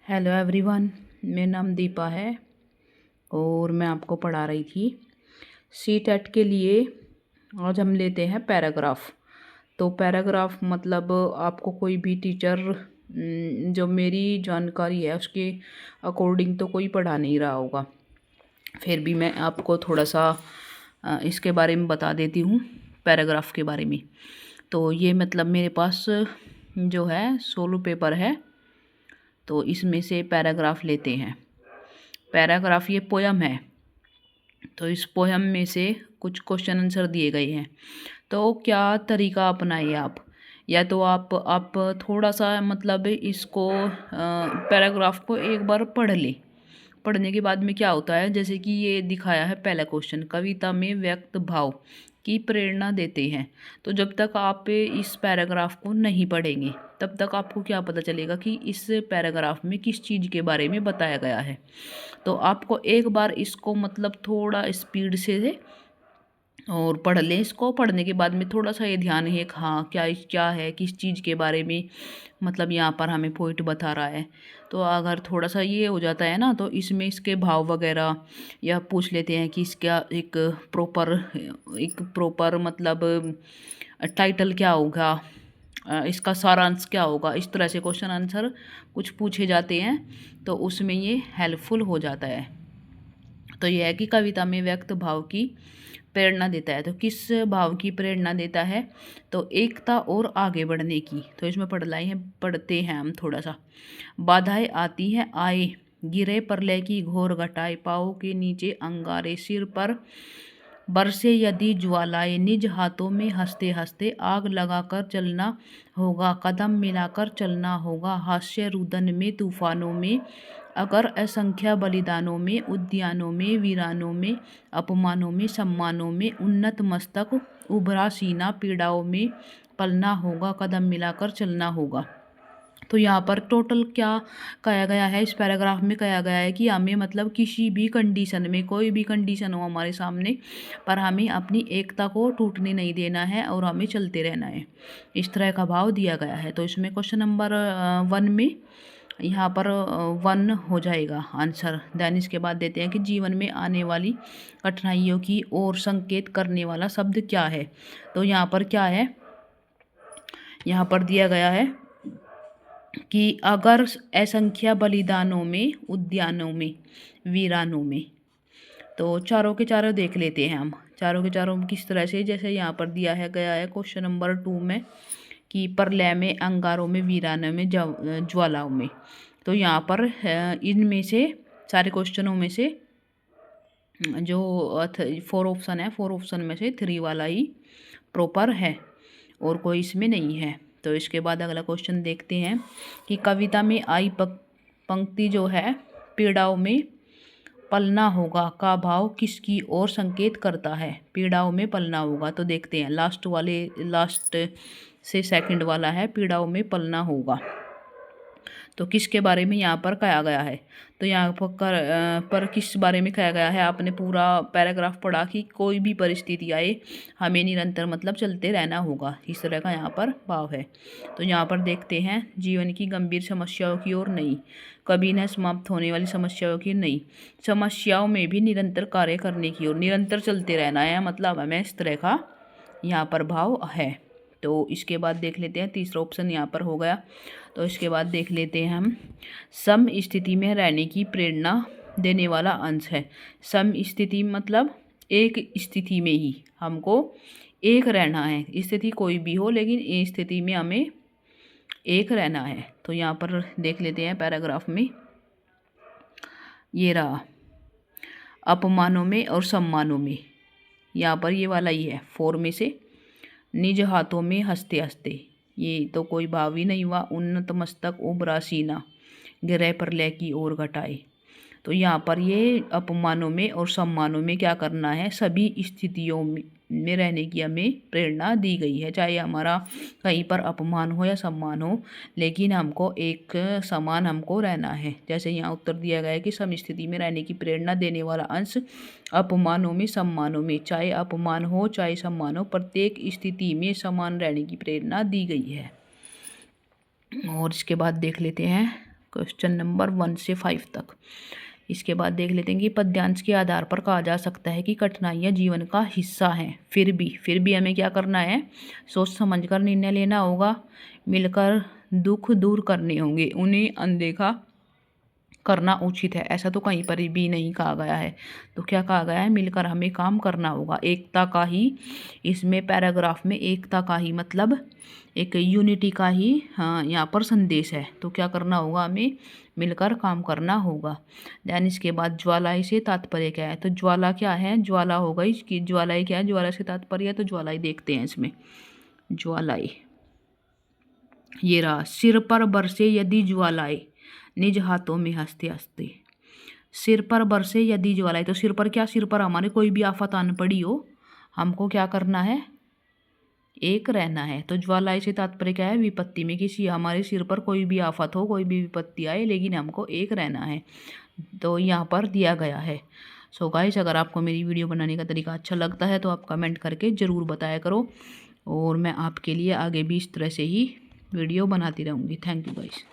Hello everyone, मेरा नाम दीपा है और मैं आपको पढ़ा रही थी सी टेट के लिए। आज हम लेते हैं पैराग्राफ। तो पैराग्राफ मतलब आपको कोई भी टीचर जो मेरी जानकारी है उसके अकॉर्डिंग तो कोई पढ़ा नहीं रहा होगा, फिर भी मैं आपको थोड़ा सा इसके बारे में बता देती हूँ, पैराग्राफ के बारे में। तो ये मतलब मेरे पास जो है 16 पेपर है, तो इसमें से पैराग्राफ लेते हैं। पैराग्राफ ये पोयम है, तो इस पोयम में से कुछ क्वेश्चन आंसर दिए गए हैं। तो क्या तरीका अपनाइए आप, या तो आप थोड़ा सा मतलब इसको पैराग्राफ को एक बार पढ़ लें। पढ़ने के बाद में क्या होता है, जैसे कि ये दिखाया है पहला क्वेश्चन, कविता में व्यक्त भाव की प्रेरणा देते हैं। तो जब तक आप इस पैराग्राफ को नहीं पढ़ेंगे तब तक आपको क्या पता चलेगा कि इस पैराग्राफ में किस चीज़ के बारे में बताया गया है। तो आपको एक बार इसको मतलब थोड़ा स्पीड से और पढ़ लें। इसको पढ़ने के बाद में थोड़ा सा ये ध्यान है कि हाँ क्या क्या है, किस चीज़ के बारे में मतलब यहाँ पर हमें पॉइंट बता रहा है। तो अगर थोड़ा सा ये हो जाता है ना, तो इसमें इसके भाव वगैरह या पूछ लेते हैं कि इसका एक प्रॉपर मतलब टाइटल क्या होगा, इसका सारांश क्या होगा। इस तरह से क्वेश्चन आंसर कुछ पूछे जाते हैं, तो उसमें ये हेल्पफुल हो जाता है। तो यह है कि कविता में व्यक्त भाव की प्रेरणा देता है। तो किस भाव की प्रेरणा देता है, तो एकता और आगे बढ़ने की। तो इसमें पढ़ते हैं हम थोड़ा सा। बाधाएं आती हैं आए, गिरे प्रलय की घोर घटाए, पाँव के नीचे अंगारे, सिर पर बरसे यदि ज्वालाएं, निज हाथों में हंसते हंसते आग लगाकर चलना होगा, कदम मिलाकर चलना होगा, हास्य रुदन में तूफानों में, अगर असंख्य बलिदानों में, उद्यानों में, वीरानों में, अपमानों में, सम्मानों में, उन्नत मस्तक उभरा सीना, पीड़ाओं में पलना होगा, कदम मिलाकर चलना होगा। तो यहाँ पर टोटल क्या कहा गया है, इस पैराग्राफ में कहा गया है कि हमें मतलब किसी भी कंडीशन में, कोई भी कंडीशन हो हमारे सामने, पर हमें अपनी एकता को टूटने नहीं देना है और हमें चलते रहना है। इस तरह का भाव दिया गया है। तो इसमें क्वेश्चन नंबर 1 में यहाँ पर 1 हो जाएगा आंसर। देन इसके बाद देते हैं कि जीवन में आने वाली कठिनाइयों की ओर संकेत करने वाला शब्द क्या है। तो यहाँ पर क्या है, यहाँ पर दिया गया है कि अगर असंख्य बलिदानों में, उद्यानों में, वीरानों में। तो चारों के चारों देख लेते हैं हम, चारों के चारों किस तरह से। जैसे यहाँ पर दिया है गया है क्वेश्चन नंबर 2 में कि प्रलय में, अंगारों में, वीरानों में, ज्वालाओं में। तो यहाँ पर इनमें से सारे क्वेश्चनों में से जो 4 ऑप्शन है, 4 ऑप्शन में से 3 वाला ही प्रॉपर है और कोई इसमें नहीं है। तो इसके बाद अगला क्वेश्चन देखते हैं कि कविता में आई पंक्ति जो है, पीड़ाओं में पलना होगा का भाव किसकी ओर संकेत करता है। पीड़ाओं में पलना होगा, तो देखते हैं लास्ट से सेकंड वाला है, पीड़ाओं में पलना होगा। तो किसके बारे में यहाँ पर कहा गया है, तो यहाँ पर किस बारे में कहा गया है। आपने पूरा पैराग्राफ पढ़ा कि कोई भी परिस्थिति आए हमें निरंतर मतलब चलते रहना होगा, इस तरह का यहाँ पर भाव है। तो यहाँ पर देखते हैं, जीवन की गंभीर समस्याओं की ओर नहीं, कभी न समाप्त होने वाली समस्याओं की नहीं, समस्याओं में भी निरंतर कार्य करने की ओर, निरंतर चलते रहना है मतलब हमें, इस तरह का यहाँ पर भाव है। तो इसके बाद देख लेते हैं, तीसरा ऑप्शन यहाँ पर हो गया। तो इसके बाद देख लेते हैं हम, सम स्थिति में रहने की प्रेरणा देने वाला अंश है। सम स्थिति मतलब एक स्थिति में ही हमको एक रहना है, स्थिति कोई भी हो लेकिन इस स्थिति में हमें एक रहना है। तो यहाँ पर देख लेते हैं पैराग्राफ में, ये रहा अपमानों में और सम्मानों में, यहाँ पर ये वाला ही है 4 में से। निज हाथों में हंसते हंसते, ये तो कोई भाव ही नहीं हुआ। उन्नत मस्तक उभरा सीना, गिरह प्रलय की ओर घटाए। तो यहाँ पर ये अपमानों में और सम्मानों में क्या करना है, सभी स्थितियों में रहने की हमें प्रेरणा दी गई है। चाहे हमारा कहीं पर अपमान हो या सम्मान हो, लेकिन हमको एक समान हमको रहना है। जैसे यहाँ उत्तर दिया गया है कि सम स्थिति में रहने की प्रेरणा देने वाला अंश अपमानों में, सम्मानों में, चाहे अपमान हो चाहे सम्मान हो, प्रत्येक स्थिति में समान रहने की प्रेरणा दी गई है। और इसके बाद देख लेते हैं क्वेश्चन नंबर 1 से 5 तक। इसके बाद देख लेते हैं कि पद्यांश के आधार पर कहा जा सकता है कि कठिनाइयाँ जीवन का हिस्सा हैं। फिर भी हमें क्या करना है, सोच समझकर निर्णय लेना होगा, मिलकर दुख दूर करने होंगे, उन्हें अनदेखा करना उचित है। ऐसा तो कहीं पर भी नहीं कहा गया है। तो क्या कहा गया है, मिलकर हमें काम करना होगा। एकता का ही इसमें पैराग्राफ में एकता का ही मतलब एक यूनिटी का ही यहाँ पर संदेश है। तो क्या करना होगा, हमें मिलकर काम करना होगा। दैन इसके बाद ज्वालाई से तात्पर्य क्या है, तो ज्वाला क्या है, ज्वाला होगा इसकी, ज्वालाई क्या है, ज्वाला से तात्पर्य है, तो ज्वालाई देखते हैं इसमें। ज्वालाई ये रहा, सिर पर बरसे यदि ज्वालाए निज हाथों में हंसते हंसते। सिर पर बरसे यदि ज्वालाए, तो सिर पर क्या, सिर पर हमारे कोई भी आफत आन पड़ी हो, हमको क्या करना है, एक रहना है। तो ज्वालाए से तात्पर्य क्या है, विपत्ति में किसी हमारे सिर पर कोई भी आफत हो, कोई भी विपत्ति आए, लेकिन हमको एक रहना है। तो यहाँ पर दिया गया है। सो गाइस, अगर आपको मेरी वीडियो बनाने का तरीका अच्छा लगता है तो आप कमेंट करके ज़रूर बताया करो, और मैं आपके लिए आगे भी इस तरह से ही वीडियो बनाती रहूँगी। Thank you guys.